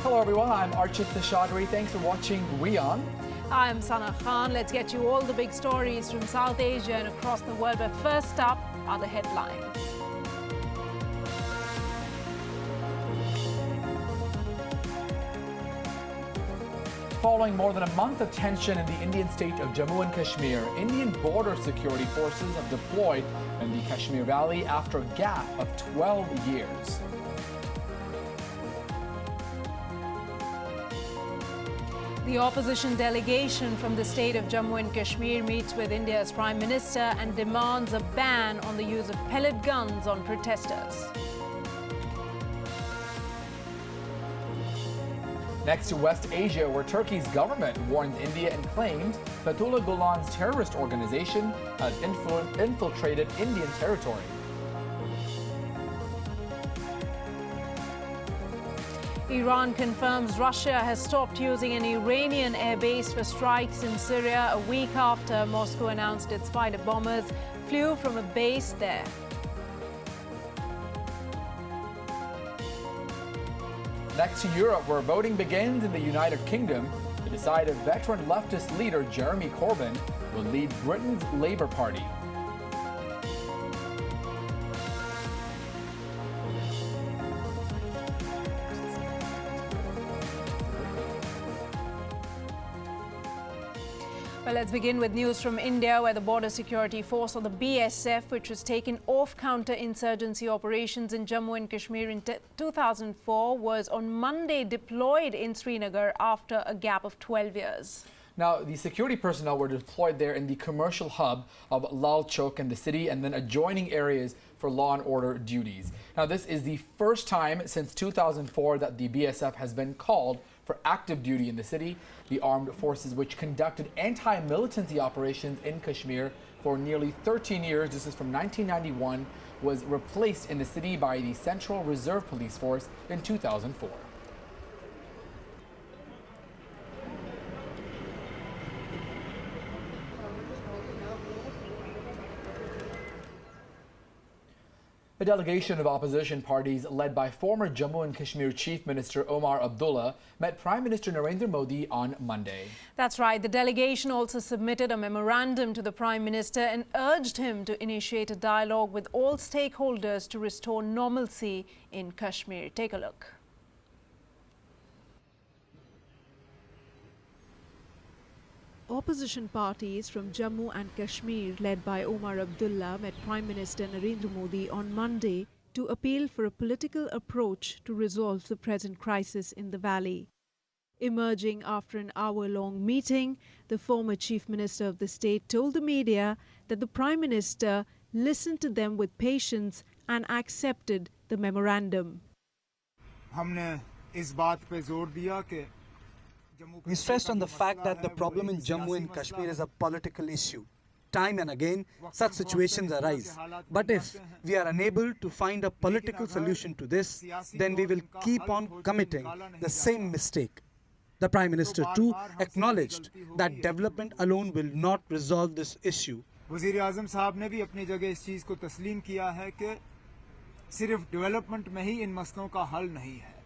Hello everyone, I'm Archit Seshadri. Thanks for watching WION. I'm Sana Khan. Let's get you all the big stories from South Asia and across the world. But first up are the headlines. Following more than a month of tension in the Indian state of Jammu and Kashmir, Indian border security forces have deployed in the Kashmir Valley after a gap of 12 years. The opposition delegation from the state of Jammu and Kashmir meets with India's Prime Minister and demands a ban on the use of pellet guns on protesters. Next to West Asia, where Turkey's government warns India and claims Fethullah Gulen's terrorist organization has infiltrated Indian territory. Iran confirms Russia has stopped using an Iranian airbase for strikes in Syria a week after Moscow announced its fighter bombers flew from a base there. Next to Europe, where voting begins in the United Kingdom to decide if veteran leftist leader Jeremy Corbyn will lead Britain's Labour Party. Well, let's begin with news from India, where the Border Security Force, or the BSF, which was taken off counter-insurgency operations in Jammu and Kashmir in 2004, was on Monday deployed in Srinagar after a gap of 12 years. Now, the security personnel were deployed there in the commercial hub of Lal Chowk in the city and then adjoining areas for law and order duties. Now, this is the first time since 2004 that the BSF has been called for active duty in the city. The armed forces, which conducted anti-militancy operations in Kashmir for nearly 13 years, this is from 1991, was replaced in the city by the Central Reserve Police Force in 2004. A delegation of opposition parties led by former Jammu and Kashmir Chief Minister Omar Abdullah met Prime Minister Narendra Modi on Monday. That's right. The delegation also submitted a memorandum to the Prime Minister and urged him to initiate a dialogue with all stakeholders to restore normalcy in Kashmir. Take a look. Opposition parties from Jammu and Kashmir, led by Omar Abdullah, met Prime Minister Narendra Modi on Monday to appeal for a political approach to resolve the present crisis in the valley. Emerging after an hour-long meeting, the former Chief Minister of the state told the media that the Prime Minister listened to them with patience and accepted the memorandum. We stressed on the fact that the problem in Jammu and Kashmir is a political issue. Time and again, such situations arise. But if we are unable to find a political solution to this, then we will keep on committing the same mistake. The Prime Minister too acknowledged that development alone will not resolve this issue. वज़ीर-ए-आज़म साहब ने भी अपनी जगह इस चीज़ को तस्लीम किया है कि सिर्फ डेवलपमेंट में ही इन मसलों का हल नहीं है.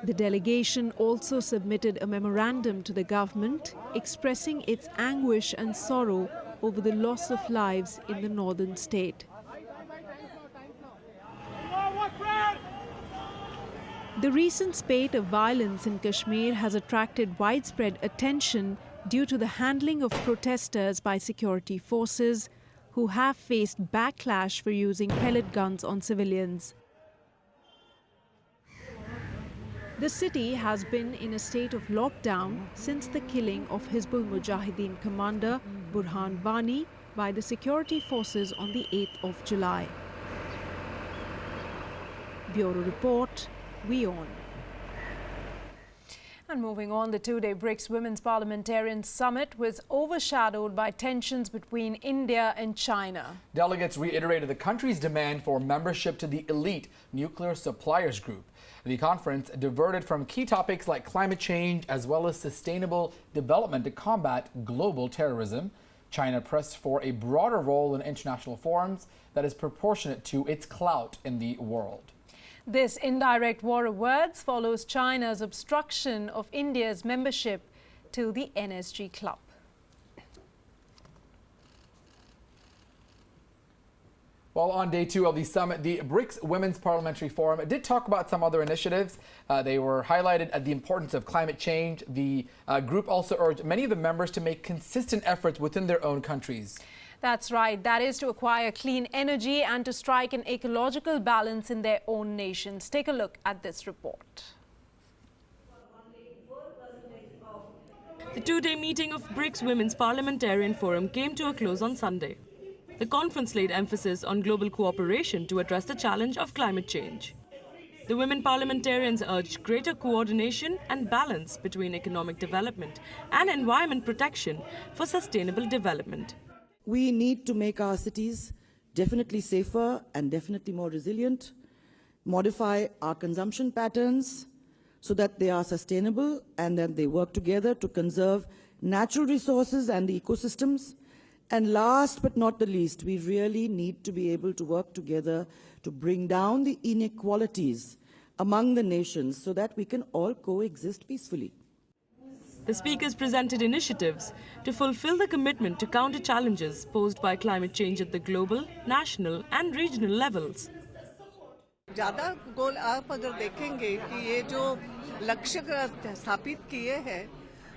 The delegation also submitted a memorandum to the government expressing its anguish and sorrow over the loss of lives in the northern state. The recent spate of violence in Kashmir has attracted widespread attention due to the handling of protesters by security forces who have faced backlash for using pellet guns on civilians. The city has been in a state of lockdown since the killing of Hizbul Mujahideen commander Burhan Wani by the security forces on the 8th of July. Bureau Report, WION. And moving on, the two-day BRICS Women's Parliamentarian Summit was overshadowed by tensions between India and China. Delegates reiterated the country's demand for membership to the elite nuclear suppliers group. The conference diverted from key topics like climate change as well as sustainable development to combat global terrorism. China pressed for a broader role in international forums that is proportionate to its clout in the world. This indirect war of words follows China's obstruction of India's membership to the NSG club. Well, on day 2 of the summit, the BRICS Women's Parliamentary Forum did talk about some other initiatives. They were highlighted at the importance of climate change. The group also urged many of the members to make consistent efforts within their own countries. That's right. That is to acquire clean energy and to strike an ecological balance in their own nations. Take a look at this report. The 2-day meeting of BRICS Women's Parliamentarian Forum came to a close on Sunday. The conference laid emphasis on global cooperation to address the challenge of climate change. The women parliamentarians urged greater coordination and balance between economic development and environment protection for sustainable development. We need to make our cities definitely safer and definitely more resilient, modify our consumption patterns so that they are sustainable and that they work together to conserve natural resources and the ecosystems. And last but not the least, we really need to be able to work together to bring down the inequalities among the nations so that we can all coexist peacefully. The speakers presented initiatives to fulfill the commitment to counter challenges posed by climate change at the global, national and regional levels. ज़्यादा गोल आप अगर देखेंगे कि ये जो लक्ष्य स्थापित किए हैं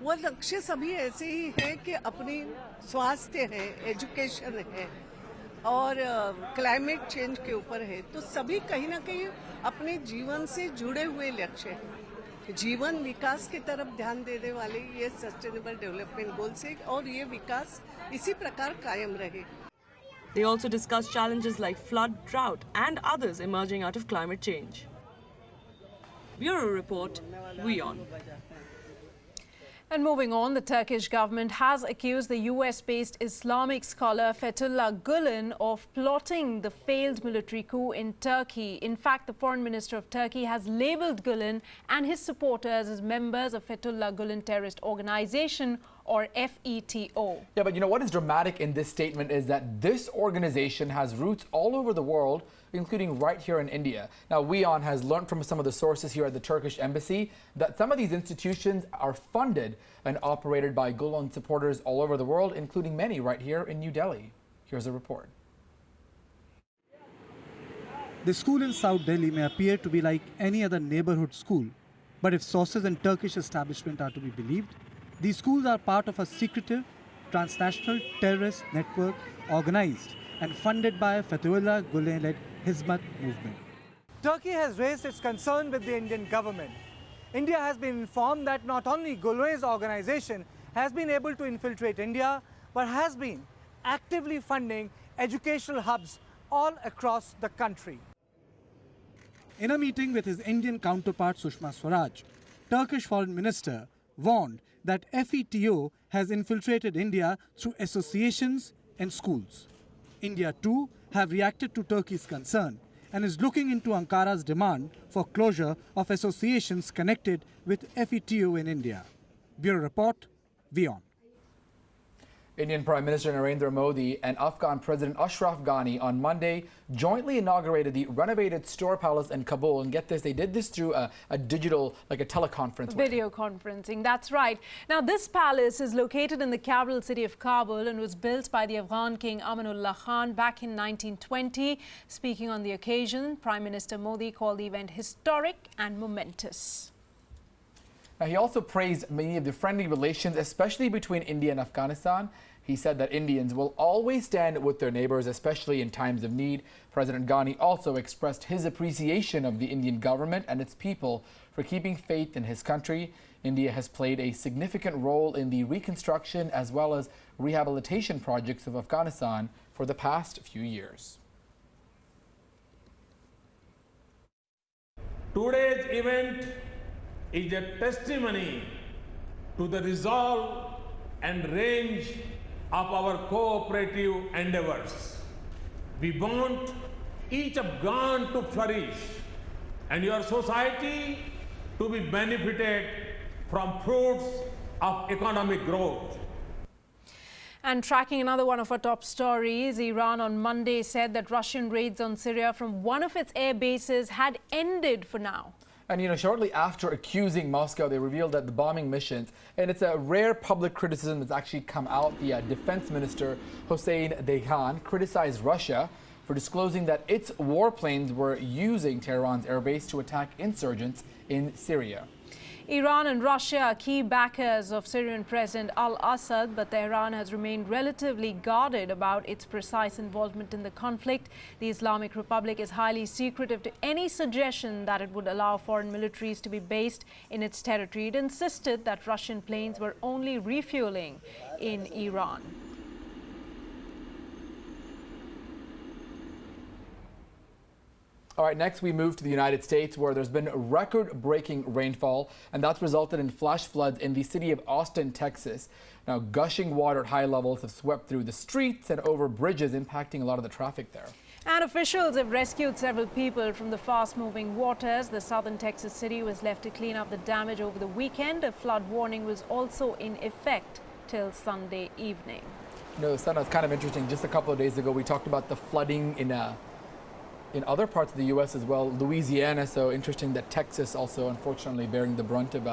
वो लक्ष्य सभी ऐसे ही हैं कि अपनी स्वास्थ्य है, एजुकेशन है और क्लाइमेट चेंज के ऊपर है, तो सभी कहीं ना कहीं अपने जीवन से जुड़े हुए लक्ष्य हैं। जीवन विकास की तरफ ध्यान देने वाले ये सस्टेनेबल डेवलपमेंट गोल्स है और ये विकास इसी प्रकार कायम रहे। They also discussed challenges like flood, drought and others emerging out of climate change. Bureau Report, WION. And moving on, the Turkish government has accused the US-based Islamic scholar Fethullah Gulen of plotting the failed military coup in Turkey. In fact, the foreign minister of Turkey has labelled Gulen and his supporters as members of Fethullah Gulen terrorist organization, or FETO. Yeah, but you know what is dramatic in this statement is that this organization has roots all over the world, including right here in India. Now, WION has learned from some of the sources here at the Turkish embassy that some of these institutions are funded and operated by Gulen supporters all over the world, including many right here in New Delhi. Here's a report. The school in South Delhi may appear to be like any other neighborhood school, but if sources in Turkish establishment are to be believed, these schools are part of a secretive, transnational terrorist network organized and funded by Fethullah Gulen-led Hizmet movement. Turkey has raised its concern with the Indian government. India has been informed that not only Gulen's organization has been able to infiltrate India, but has been actively funding educational hubs all across the country. In a meeting with his Indian counterpart Sushma Swaraj, Turkish Foreign Minister warned that FETO has infiltrated India through associations and schools. India too have reacted to Turkey's concern and is looking into Ankara's demand for closure of associations connected with FETO in India. Bureau Report, WION. Indian Prime Minister Narendra Modi and Afghan President Ashraf Ghani on Monday jointly inaugurated the renovated Store Palace in Kabul. And get this, they did this through a digital, like a teleconference. Video conferencing, that's right. Now, this palace is located in the capital city of Kabul and was built by the Afghan King Amanullah Khan back in 1920. Speaking on the occasion, Prime Minister Modi called the event historic and momentous. Now, he also praised many of the friendly relations, especially between India and Afghanistan. He said that Indians will always stand with their neighbors, especially in times of need. President Ghani also expressed his appreciation of the Indian government and its people for keeping faith in his country. India has played a significant role in the reconstruction as well as rehabilitation projects of Afghanistan for the past few years. Today's event is a testimony to the resolve and range of our cooperative endeavors. We want each Afghan to flourish and your society to be benefited from fruits of economic growth. And tracking another one of our top stories, Iran on Monday said that Russian raids on Syria from one of its air bases had ended for now. And, shortly after accusing Moscow, they revealed that the bombing missions, and it's a rare public criticism that's actually come out. The defense minister, Hossein Dehghan, criticized Russia for disclosing that its warplanes were using Tehran's airbase to attack insurgents in Syria. Iran and Russia are key backers of Syrian President al-Assad, but Tehran has remained relatively guarded about its precise involvement in the conflict. The Islamic Republic is highly secretive to any suggestion that it would allow foreign militaries to be based in its territory. It insisted that Russian planes were only refueling in Iran. All right, next we move to the United States, where there's been record-breaking rainfall, and that's resulted in flash floods in the city of Austin, Texas. Now, gushing water at high levels have swept through the streets and over bridges, impacting a lot of the traffic there. And officials have rescued several people from the fast-moving waters. The southern Texas city was left to clean up the damage over the weekend. A flood warning was also in effect till Sunday evening. Sana, it's kind of interesting. Just a couple of days ago, we talked about the flooding in other parts of the U.S. as well, Louisiana. So interesting that Texas also, unfortunately, bearing the brunt of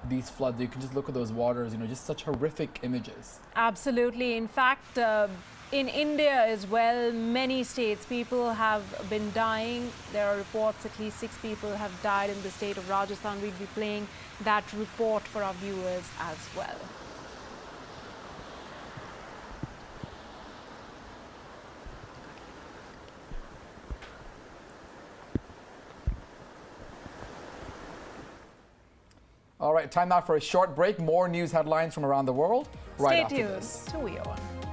these floods. You can just look at those waters, just such horrific images. Absolutely. In fact, in India as well, many states, people have been dying. There are reports at least 6 people have died in the state of Rajasthan. We'll be playing that report for our viewers as well. All right, time now for a short break. More news headlines from around the world right after this. Stay tuned to WION.